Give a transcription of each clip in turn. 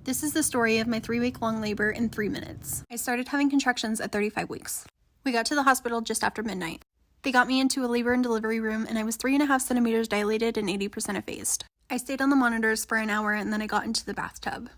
This is the story of my 3-week-long labor in 3 minutes. I started having contractions at 35 weeks. We got to the hospital just after midnight. They got me into a labor and delivery room, and I was 3.5 centimeters dilated and 80% effaced. I stayed on the monitors for an hour, and then I got into the bathtub.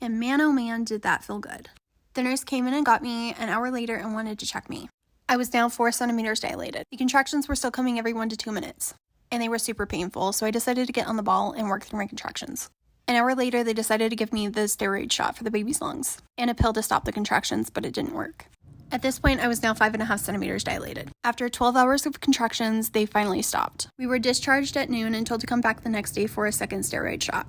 And man, oh man, did that feel good. The nurse came in and got me an hour later and wanted to check me. I was now 4 centimeters dilated. The contractions were still coming every 1 to 2 minutes, and they were super painful, so I decided to get on the ball and work through my contractions. An hour later, they decided to give me the steroid shot for the baby's lungs and a pill to stop the contractions, but it didn't work. At this point, I was now 5.5 centimeters dilated. After 12 hours of contractions, they finally stopped. We were discharged at noon and told to come back the next day for a second steroid shot.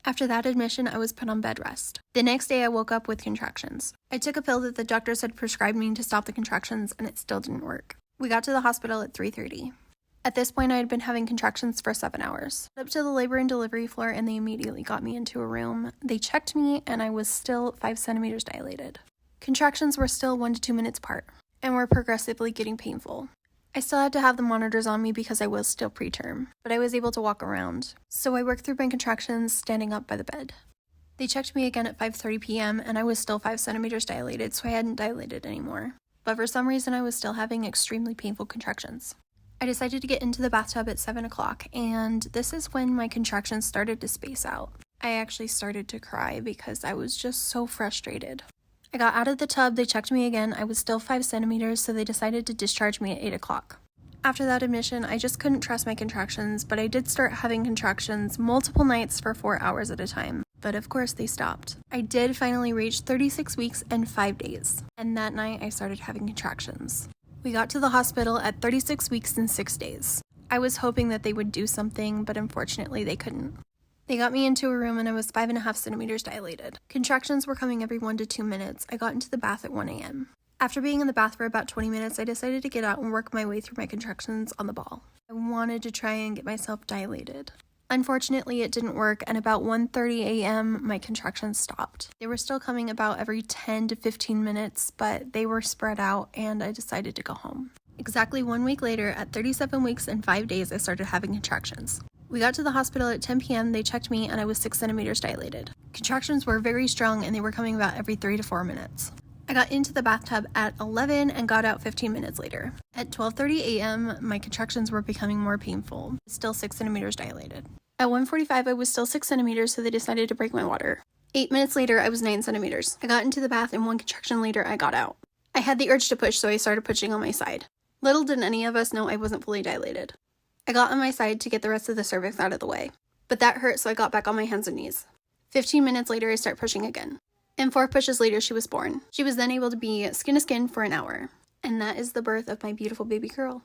After that admission, I was put on bed rest. The next day, I woke up with contractions. I took a pill that the doctors had prescribed me to stop the contractions, and it still didn't work. We got to the hospital at 3:30. At this point, I had been having contractions for 7 hours. Up to the labor and delivery floor, and they immediately got me into a room. They checked me, and I was still 5 centimeters dilated. Contractions were still 1 to 2 minutes apart, and were progressively getting painful. I still had to have the monitors on me because I was still preterm, but I was able to walk around. So I worked through my contractions standing up by the bed. They checked me again at 5:30 p.m., and I was still 5 centimeters dilated, so I hadn't dilated anymore. But for some reason, I was still having extremely painful contractions. I decided to get into the bathtub at 7 o'clock, and this is when my contractions started to space out. I actually started to cry because I was just so frustrated. I got out of the tub, they checked me again. I was still 5 centimeters, so they decided to discharge me at 8 o'clock. After that admission, I just couldn't trust my contractions, but I did start having contractions multiple nights for 4 hours at a time. But of course, they stopped. I did finally reach 36 weeks and 5 days, and that night I started having contractions. We got to the hospital at 36 weeks and 6 days. I was hoping that they would do something, but unfortunately they couldn't. They got me into a room and I was 5.5 centimeters dilated. Contractions were coming every 1 to 2 minutes. I got into the bath at 1 a.m. After being in the bath for about 20 minutes, I decided to get out and work my way through my contractions on the ball. I wanted to try and get myself dilated. Unfortunately, it didn't work, and about 1:30 a.m., my contractions stopped. They were still coming about every 10 to 15 minutes, but they were spread out, and I decided to go home. Exactly 1 week later, at 37 weeks and 5 days, I started having contractions. We got to the hospital at 10 p.m., they checked me, and I was 6 centimeters dilated. Contractions were very strong, and they were coming about every 3 to 4 minutes. I got into the bathtub at 11 and got out 15 minutes later. At 12:30 a.m., my contractions were becoming more painful, still 6 centimeters dilated. At 1:45, I was still 6 centimeters, so they decided to break my water. 8 minutes later, I was 9 centimeters. I got into the bath, and 1 contraction later, I got out. I had the urge to push, so I started pushing on my side. Little did any of us know I wasn't fully dilated. I got on my side to get the rest of the cervix out of the way, but that hurt, so I got back on my hands and knees. 15 minutes later, I start pushing again. And 4 pushes later, she was born. She was then able to be skin to skin for an hour. And that is the birth of my beautiful baby girl.